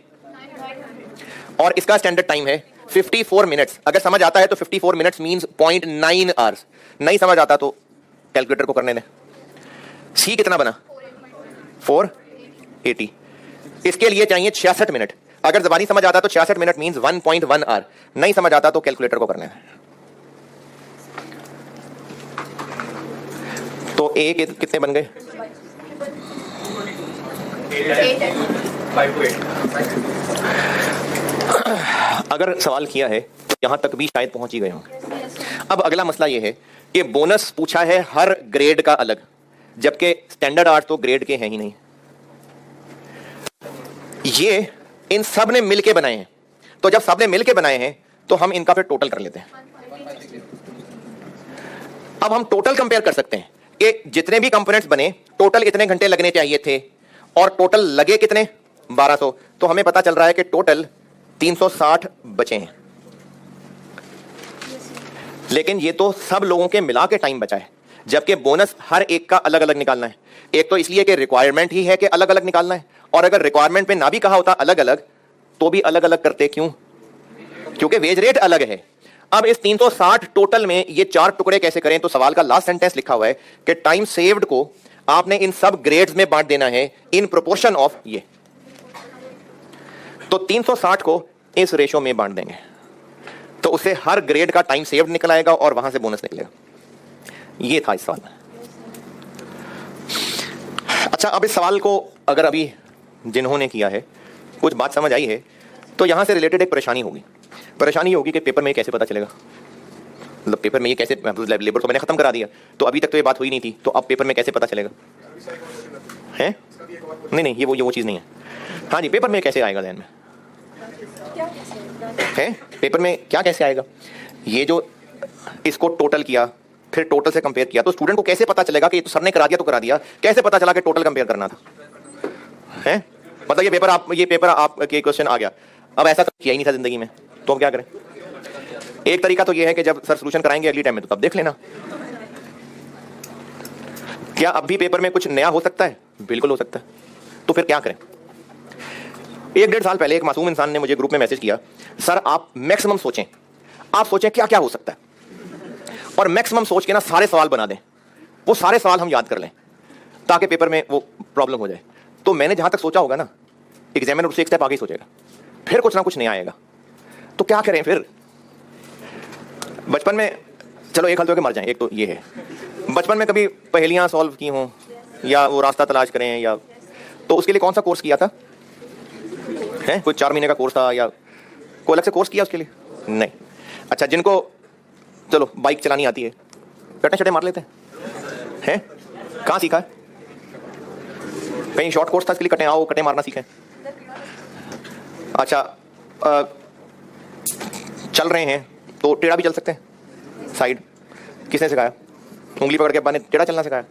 S1: और इसका स्टैंडर्ड टाइम है 54 मिनट्स। अगर समझ आता है तो 54 मिनट्स मींस 0.9 आवर्स, नहीं समझ आता तो कैलकुलेटर को करने दें। सी कितना बना 480, इसके लिए चाहिए 66 मिनट। अगर जबानी समझ आता तो 66 मिनट मींस 1.1 आवर, नहीं समझ आता तो कैलकुलेटर को करने दें। तो ए के कितने बन गए?
S2: 5 to 8।
S1: अगर सवाल किया है तो यहां तक भी शायद पहुंच ही गए होंगे। अब अगला मसला यह है कि बोनस पूछा है हर ग्रेड का अलग, जबकि स्टैंडर्ड आर्ट तो ग्रेड के हैं ही नहीं। ये इन सब ने मिलके बनाए हैं, तो जब सब ने मिलके बनाए हैं तो हम इनका फिर टोटल कर लेते हैं। अब हम टोटल कंपेयर कर सकते हैं कि जितने भी कंपोनेंट्स बने टोटल इतने घंटे लगने चाहिए थे, और टोटल लगे कितने 1200। तो हमें पता चल रहा है कि टोटल 360 बचे हैं। लेकिन ये तो सब लोगों के मिला के टाइम बचा है, जबकि बोनस हर एक का अलग अलग निकालना है। एक तो इसलिए कि रिक्वायरमेंट ही है कि अलग अलग निकालना है, और अगर रिक्वायरमेंट पे ना भी कहा होता अलग अलग तो भी अलग अलग करते। क्यों? क्योंकि वेज रेट अलग है। अब इस 360 टोटल में ये 4 टुकड़े कैसे करें? तो सवाल का लास्ट सेंटेंस लिखा हुआ है कि टाइम सेव्ड को आपने इन सब ग्रेड्स में बांट देना है इन प्रोपोर्शन ऑफ ये। तो 360 को इस रेशो में बांट देंगे तो उससे हर ग्रेड का टाइम सेव्ड निकल आएगा और वहां से बोनस निकलेगा। ये था इस सवाल में। अच्छा, अब इस सवाल को अगर अभी जिन्होंने किया है कुछ बात समझ आई है तो यहां से रिलेटेड एक परेशानी होगी। परेशानी ये होगी कि पेपर में कैसे पता चलेगा, मतलब पेपर में ये कैसे, लेबर तो मैंने खत्म करा दिया तो अभी तक तो ये बात हुई नहीं थी, तो अब पेपर में कैसे पता चलेगा? है नहीं, ये वो चीज नहीं है। हाँ जी, पेपर में कैसे आएगा ध्यान में है? पेपर में क्या कैसे आएगा? ये जो इसको टोटल किया फिर टोटल से कंपेयर किया, तो स्टूडेंट को कैसे पता चलेगा कि ये तो सर ने करा दिया तो करा दिया, कैसे पता चला कि टोटल कंपेयर करना था? है मतलब ये पेपर आपके क्वेश्चन आ गया, अब ऐसा किया ही नहीं था जिंदगी में, तो हम क्या करें? एक तरीका तो ये है कि जब सर सोल्यूशन कराएंगे अगली टाइम में तो तब देख लेना। क्या अब भी पेपर में कुछ नया हो सकता है? बिल्कुल हो सकता है। तो फिर क्या करें? 1-1.5 साल पहले एक मासूम इंसान ने मुझे ग्रुप में मैसेज किया, सर आप मैक्सिमम सोचें, आप सोचें क्या क्या हो सकता है, और मैक्सिमम सोच के ना सारे सवाल बना दें, वो सारे सवाल हम याद कर लें ताकि पेपर में वो प्रॉब्लम हो जाए। तो मैंने जहां तक सोचा होगा ना, एग्जामिनर उससे एक स्टेप आगे ही सोचेगा, फिर कुछ ना कुछ नया आएगा। तो क्या करें फिर? बचपन में चलो एक हल तो के मर जाएं, एक तो ये है, बचपन में कभी पहेलियां सॉल्व की हों या वो रास्ता तलाश करें, या तो उसके लिए कौन सा कोर्स किया था? है कोई 4 महीने का कोर्स था या कोई अलग से कोर्स किया उसके लिए? नहीं। अच्छा, जिनको चलो बाइक चलानी आती है, कटे छटे मार लेते हैं, कहाँ सीखा है? कहीं शॉर्ट कोर्स था इसके लिए कटे मारना सीखे? अच्छा, चल रहे हैं तो टेढ़ा भी चल सकते हैं, साइड किसने सिखाया? उंगली पकड़ के अब्बा ने टेढ़ा चलना सिखाया।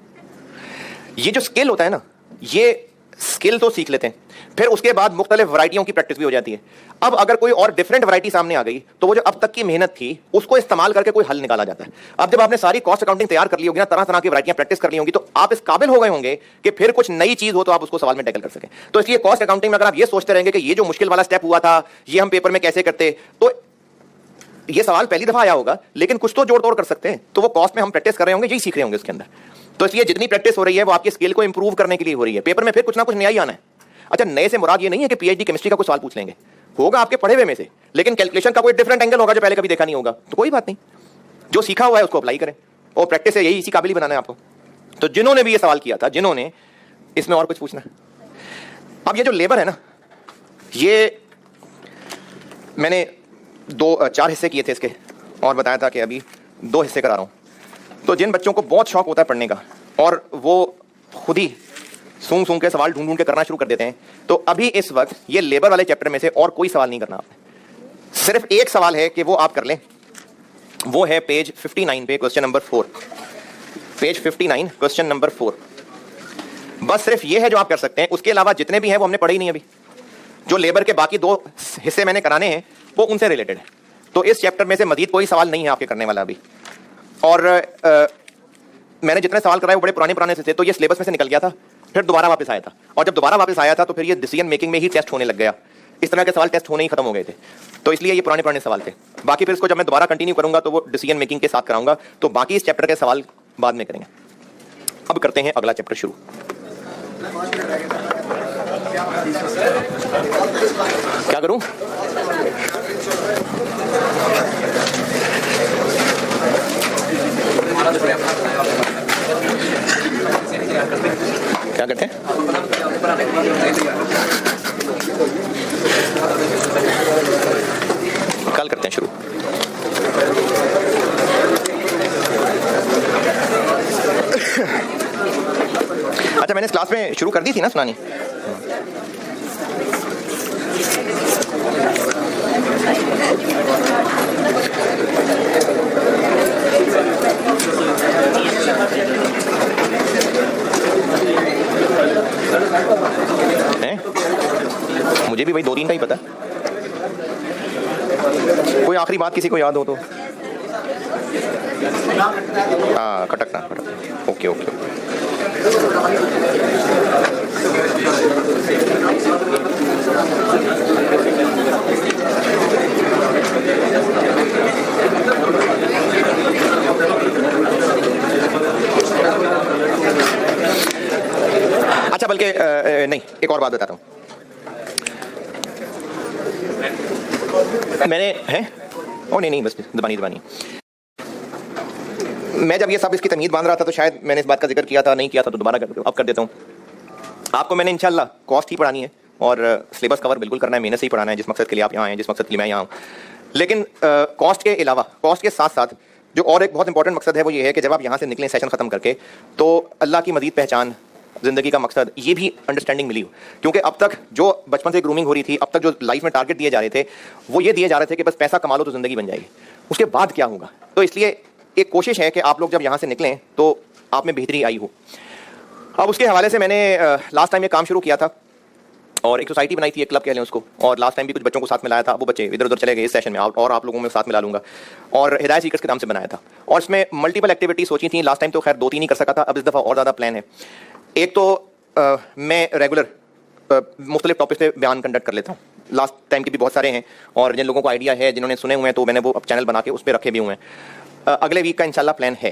S1: ये जो स्किल होता है ना, ये स्किल तो सीख लेते हैं, फिर उसके बाद मुख्तलिफ वैरायटियों की प्रैक्टिस भी हो जाती है। अब अगर कोई और डिफरेंट वैरायटी सामने आ गई तो वो जो अब तक की मेहनत थी उसको इस्तेमाल करके कोई हल निकाला जाता है। अब जब आपने सारी कॉस्ट अकाउंटिंग तैयार कर ली होगी ना, तरह तरह की वैरायटियां प्रैक्टिस कर ली होंगी, तो आप इस काबिल हो गए होंगे कि फिर कुछ नई चीज हो तो आप उसको सवाल में टैकल कर सकें। तो इसलिए कॉस्ट अकाउंटिंग में अगर आप ये सोचते रहेंगे कि ये जो मुश्किल वाला स्टेप हुआ था ये हम पेपर में कैसे करते, तो ये सवाल पहली दफा आया होगा, लेकिन कुछ तो जोड़ तोड़ कर सकते हैं। तो वो कॉस्ट में हम प्रैक्टिस कर रहे होंगे, यही सीख रहे होंगे उसके अंदर। तो इसलिए जितनी प्रैक्टिस हो रही है वो आपकी स्किल को इंप्रूव करने के लिए हो रही है। पेपर में फिर कुछ ना कुछ नया ही आना है। अच्छा, नए से मुराद ये नहीं है कि पीएचडी केमिस्ट्री का कोई सवाल पूछ लेंगे, होगा आपके पढ़े हुए में से, लेकिन कैलकुलेशन का कोई डिफरेंट एंगल होगा जो पहले कभी देखा नहीं होगा, तो कोई बात नहीं, जो सीखा हुआ है उसको अप्लाई करें, और प्रैक्टिस है यही, इसी काबिल ही बनाना है आपको। तो जिन्होंने भी ये सवाल किया था, जिन्होंने इसमें और कुछ पूछना है। अब ये जो लेबर है ना, ये मैंने 4 हिस्से किए थे इसके, और बताया था कि अभी 2 हिस्से करा रहा हूं। तो जिन बच्चों को बहुत शौक होता है पढ़ने का और वो खुद ही सूंघ सूंघ के सवाल ढूंढ ढूंढ के करना शुरू कर देते हैं, तो अभी इस वक्त ये लेबर वाले चैप्टर में से और कोई सवाल नहीं करना आपने। सिर्फ एक सवाल है कि वो आप कर लें, वो है पेज 59 पे question number 4। Page 59 question number 4। बस सिर्फ ये है जो आप कर सकते हैं, उसके अलावा जितने भी हैं वो हमने पढ़े ही नहीं अभी। जो लेबर के बाकी 2 हिस्से मैंने कराने हैं वो उनसे रिलेटेड है, तो इस चैप्टर में से मजीद कोई सवाल नहीं है आपके करने वाला अभी। और मैंने जितने सवाल कराए वो बड़े पुराने से थे, तो ये सिलेबस में से निकल गया था, फिर दोबारा वापस आया था, और जब दोबारा वापस आया था तो फिर ये डिसीजन मेकिंग में ही टेस्ट होने लग गया। इस तरह के सवाल टेस्ट होने ही खत्म हो गए थे, तो इसलिए ये पुराने सवाल थे। बाकी फिर इसको जब मैं दोबारा कंटिन्यू करूंगा तो वो डिसीजन मेकिंग के साथ कराऊंगा, तो बाकी इस चैप्टर के सवाल बाद में करेंगे। अब करते हैं अगला चैप्टर शुरू। क्या करूं? क्या करते हैं? कल करते हैं शुरू। अच्छा, मैंने इस क्लास में शुरू कर दी थी ना सुनानी। मुझे भी भाई 2-3 का ही पता है। कोई आखिरी बात किसी को याद हो तो? हाँ, खटकना। ओके। अच्छा, बल्कि नहीं, एक और बात बताता हूँ। मैंने नहीं, बस दबानी। मैं जब ये सब इसकी तमीद बांध रहा था तो शायद मैंने इस बात का जिक्र किया था, नहीं किया था तो दोबारा अब कर देता हूँ। आपको मैंने इंशाल्लाह कॉस्ट ही पढ़ानी है और सिलेबस कवर बिल्कुल करना है, मेहनत से ही पढ़ाना है, जिस मकसद के लिए आप यहाँ आए हैं, जिस मकसद के लिए मैं यहाँ हूँ। लेकिन कॉस्ट के अलावा, कॉस्ट के साथ साथ जो और एक बहुत इंपॉर्टेंट मकसद है वो ये है कि जब आप यहाँ से निकलें सेशन ख़त्म करके, तो अल्लाह की मज़ीद पहचान, ज़िंदगी का मकसद, ये भी अंडरस्टैंडिंग मिली हो। क्योंकि अब तक जो बचपन से ग्रूमिंग हो रही थी, अब तक जो लाइफ में टारगेट दिए जा रहे थे वो ये दिए जा रहे थे कि बस पैसा कमा लो तो ज़िंदगी बन जाएगी, उसके बाद क्या होगा। तो इसलिए एक कोशिश है कि आप लोग जब यहाँ से निकलें तो आप में बेहतरी आई हो। अब उसके हवाले से मैंने लास्ट टाइम ये काम शुरू किया था और एक सोसाइटी बनाई थी, एक क्लब कह लें उसको, और लास्ट टाइम भी कुछ बच्चों को साथ मिलाया था। वो बच्चे इधर उधर चले गए इस सेशन में, और आप लोगों में साथ मिला लूँगा, और हिदायत सीकर्स के नाम से बनाया था। और इसमें मल्टीपल एक्टिविटी सोची थी। लास्ट टाइम तो खैर 2-3 ही कर सका था, अब इस दफ़ा और ज़्यादा प्लान है। एक तो मैं रेगुलर मुख्तलिफ टॉपिक पे बयान कंडक्ट कर लेता हूँ। लास्ट टाइम के भी बहुत सारे हैं, और जिन लोगों को आइडिया है, जिन्होंने सुने हुए हैं, तो मैंने वो अब चैनल बना के उस पर रखे भी हुए हैं। अगले वीक का इंशाल्लाह प्लान है।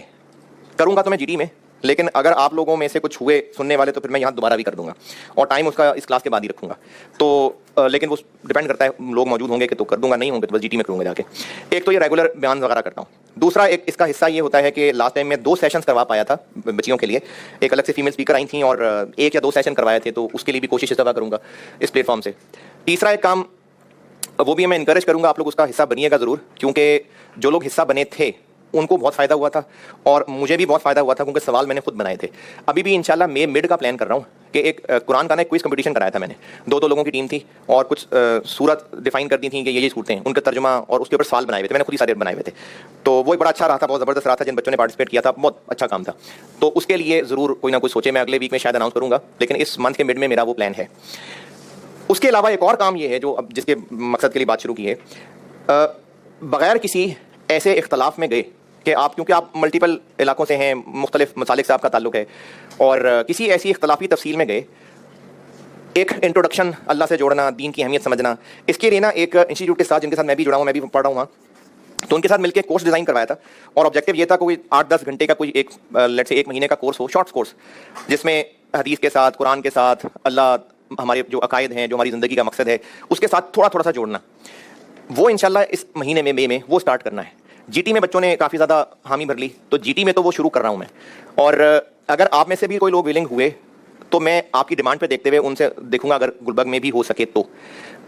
S1: करूँगा तो मैं जीडी में, लेकिन अगर आप लोगों में से कुछ हुए सुनने वाले तो फिर मैं यहाँ दोबारा भी कर दूंगा, और टाइम उसका इस क्लास के बाद ही रखूँगा। तो लेकिन वो डिपेंड करता है, लोग मौजूद होंगे कि तो कर दूंगा, नहीं होंगे तो बस जीटी में करूँगा जाके। एक तो ये रेगुलर बयान वगैरह करता हूँ। दूसरा एक इसका हिस्सा ये होता है कि लास्ट टाइम मैं 2 सेशंस करवा पाया था बच्चियों के लिए। एक अलग से फीमेल स्पीकर आई थी और 1 या 2 सेशन करवाए थे, तो उसके लिए भी कोशिश इस दफ़ा करूँगा इस प्लेटफॉर्म से। तीसरा एक काम वो भी मैं इंकरेज करूँगा, आप लोग उसका हिस्सा बनिएगा ज़रूर, क्योंकि जो लोग हिस्सा बने थे उनको बहुत फ़ायदा हुआ था और मुझे भी बहुत फ़ायदा हुआ था, क्योंकि सवाल मैंने खुद बनाए थे। अभी भी इंशाल्लाह मैं मिड का प्लान कर रहा हूँ कि एक कुरान का ना क्विज़ कंपटीशन कराया था मैंने। 2 लोगों की टीम थी और कुछ सूरत डिफाइन कर दी थी कि ये सूरतें हैं, उनका तर्जुमा और उसके ऊपर सवाल बनाए हुए थे, मैंने खुद ही सारे बनाए हुए थे। तो वो बड़ा अच्छा रहा था, बहुत ज़बरदस्त रहा था। जिन बच्चों ने पार्टिसिपेट किया था बहुत अच्छा काम था। तो उसके लिए ज़रूर कोई ना कुछ सोचे, मैं अगले वीक में शायद अनाउंस करूँगा, लेकिन इस मंथ के मिड में मेरा वो प्लान है। उसके अलावा एक और काम ये है जो अब जिसके मकसद के लिए बात शुरू की है, बग़ैर किसी ऐसे इख्तलाफ में गए कि आप, क्योंकि आप मल्टीपल इलाकों से हैं, मुख्तलिफ मसालिक से आपका ताल्लुक़ है, और किसी ऐसी इख्तलाफी तफसील में गए, एक इंट्रोडक्शन अल्लाह से जोड़ना, दीन की अहमियत समझना, इसके लिए ना एक इंस्टीट्यूट के साथ जिनके साथ मैं भी जुड़ा हूँ, मैं भी पढ़ रहा हूँ वहाँ, तो उनके साथ मिलकर कोर्स डिज़ाइन करवाया था। और ऑब्जेक्टिव ये था कोई 8-10 घंटे का कोई एक लेट्स से 1 महीने का कोर्स हो, शॉर्ट्स कोर्स, जिसमें हदीस के साथ, कुरान के साथ, अल्लाह, हमारे जो अकायद हैं, जो हमारी ज़िंदगी का मकसद है, उसके साथ थोड़ा थोड़ा सा जोड़ना। वो इंशाल्लाह इस महीने में, मई में वो स्टार्ट करना है। जीटी में बच्चों ने काफ़ी ज़्यादा हामी भर ली, तो जीटी में तो वो शुरू कर रहा हूँ मैं। और अगर आप में से भी कोई लोग विलिंग हुए तो मैं आपकी डिमांड पे देखते हुए उनसे देखूंगा, अगर गुलबर्ग में भी हो सके तो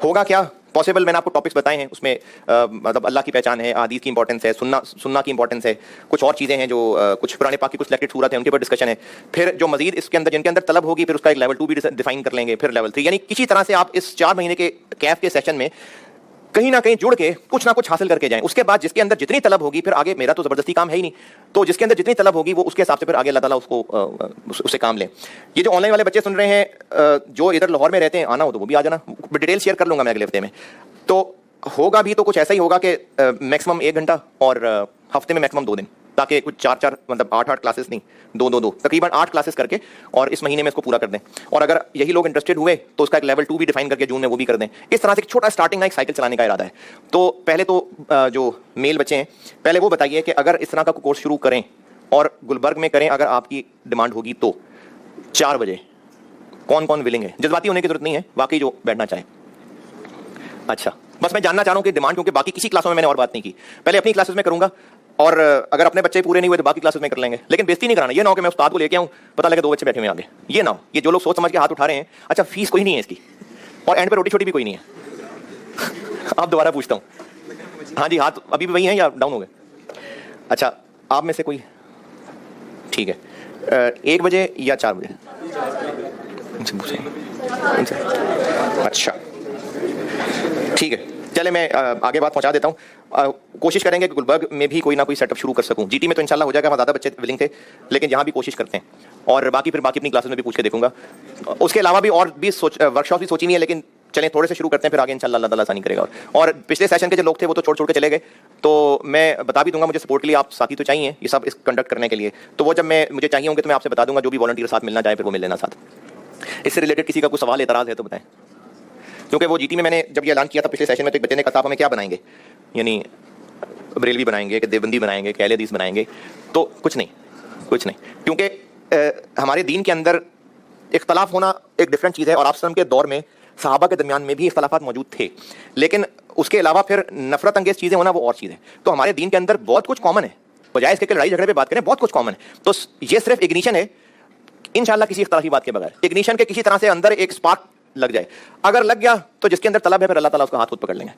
S1: होगा क्या पॉसिबल। मैंने आपको टॉपिक्स बताए हैं, उसमें मतलब अल्लाह की पहचान है, हदीस की इंपॉर्टेंस है, सुन्ना की इंपॉर्टेंस है, कुछ और चीज़ें हैं जो कुछ पुराने पाक की कुछ सिलेक्टेड सूरत है उनके ऊपर डिस्कशन है। फिर जो मजीद इसके अंदर जिनके अंदर तलब होगी, फिर उसका एक लेवल 2 भी डिफाइन कर लेंगे, फिर लेवल 3, यानी किसी तरह से आप इस 4 महीने के कैफ के सेशन में कहीं ना कहीं जुड़ के कुछ ना कुछ हासिल करके जाएं। उसके बाद जिसके अंदर जितनी तलब होगी, फिर आगे मेरा तो जबरदस्ती काम है ही नहीं, तो जिसके अंदर जितनी तलब होगी वो उसके हिसाब से फिर आगे अल्लाह ताला उससे काम ले। ये जो ऑनलाइन वाले बच्चे सुन रहे हैं जो इधर लाहौर में रहते हैं, आना हो तो वो भी आ जाना, डिटेल शेयर कर लूंगा मैं अगले हफ्ते में। तो होगा भी तो कुछ ऐसा ही होगा कि मैक्सिमम 1 घंटा और हफ्ते में मैक्सिमम 2 दिन, ताकि कुछ 4 मतलब 8 क्लासेस नहीं, 2 तकरीबन 8 क्लासेस करके और इस महीने में इसको पूरा कर दें। और अगर यही लोग इंटरेस्टेड हुए तो उसका एक लेवल 2 भी डिफाइन करके जून में वो भी कर दें। इस तरह से एक छोटा स्टार्टिंग ना एक साइकिल चलाने का इरादा है। तो पहले तो जो मेल बच्चे हैं, पहले वो बताइए कि अगर इस तरह का कोर्स शुरू करें और गुलबर्ग में करें, अगर आपकी डिमांड होगी तो 4 बजे कौन कौन विलिंग है? जज्बाती होने की जरूरत नहीं है, वाकई जो बैठना चाहे। अच्छा, बस मैं जानना चाह रहा हूं कि डिमांड, क्योंकि बाकी किसी क्लासों में मैंने और बात नहीं की, पहले अपनी क्लासेस में करूंगा और अगर अपने बच्चे पूरे नहीं हुए तो बाकी क्लासेस में कर लेंगे। लेकिन बेइज्जती नहीं कराना। ये ना हो कि मैं उस्ताद को लेके आऊं, पता लगे 2 बच्चे बैठे हुए आगे। ये ना हो, ये जो लोग सोच समझ के हाथ उठा रहे हैं, अच्छा फीस कोई नहीं है इसकी और एंड पे रोटी छोटी भी कोई नहीं है। आप दोबारा पूछता हूं, हाँ जी, हाथ अभी भी वही है या डाउन हो गए? अच्छा, आप में से कोई? ठीक है, 1 बजे या 4 बजे? अच्छा ठीक है, चले मैं आगे बात पहुंचा देता हूं। कोशिश करेंगे कि गुलबर्ग में भी कोई ना कोई सेटअप शुरू कर सकूं। जीटी में तो इंशाल्लाह हो जाएगा, वहाँ ज़्यादा बच्चे विलिंग थे, लेकिन यहाँ भी कोशिश करते हैं। और बाकी अपनी क्लासेस में भी पूछ के देखूंगा। उसके अलावा भी और भी वर्कशॉप भी सोची नहीं है, लेकिन चलें थोड़े से शुरू करते हैं, फिर आगे इंशाल्लाह अल्लाह ताला आसानी करेगा। और पिछले सेशन के जो लोग थे वो तो छोड़ के चले गए, तो मैं बता भी दूंगा, मुझे सपोर्ट के लिए आप साथी तो चाहिए ये सब इस कंडक्ट करने के लिए। तो वो जब मुझे चाहिए होंगे तो मैं आपसे बता दूंगा, जो भी वॉलंटियर साथ मिलना चाहे फिर वो मिल लेना साथ। इससे रिलेटेड किसी का कोई सवाल एतराज़ है तो बताएं, क्योंकि वो जीटी में मैंने जब ये ऐलान किया था पिछले सेशन में, तो एक बच्चे ने कहा हमें क्या बनाएंगे, यानी बरेलवी बनाएंगे कि देवबंदी बनाएंगे कि अहले हदीस बनाएंगे? तो कुछ नहीं, क्योंकि हमारे दीन के अंदर इख्तलाफ होना एक डिफरेंट चीज़ है, और आप के दौर में सहाबा के दरमियान में भी इख्तलाफात मौजूद थे, लेकिन उसके अलावा फिर नफरत अंगेज चीज़ें होना वो और चीज़ है। तो हमारे दीन के अंदर बहुत कुछ कॉमन है, बजाय इसके लड़ाई झगड़े पे बात करें, बहुत कुछ कॉमन है। तो ये सिर्फ इग्निशन है, इंशाल्लाह किसी इख्तलाफी बात के बगैर। इग्निशन के किसी तरह से अंदर एक स्पार्क लग जाए, अगर लग गया तो जिसके अंदर तलब है फिर अल्लाह ताला उसका हाथ खुद पकड़ लेंगे।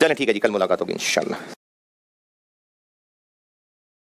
S1: चलें ठीक है जी, कल मुलाकात होगी इंशाल्लाह।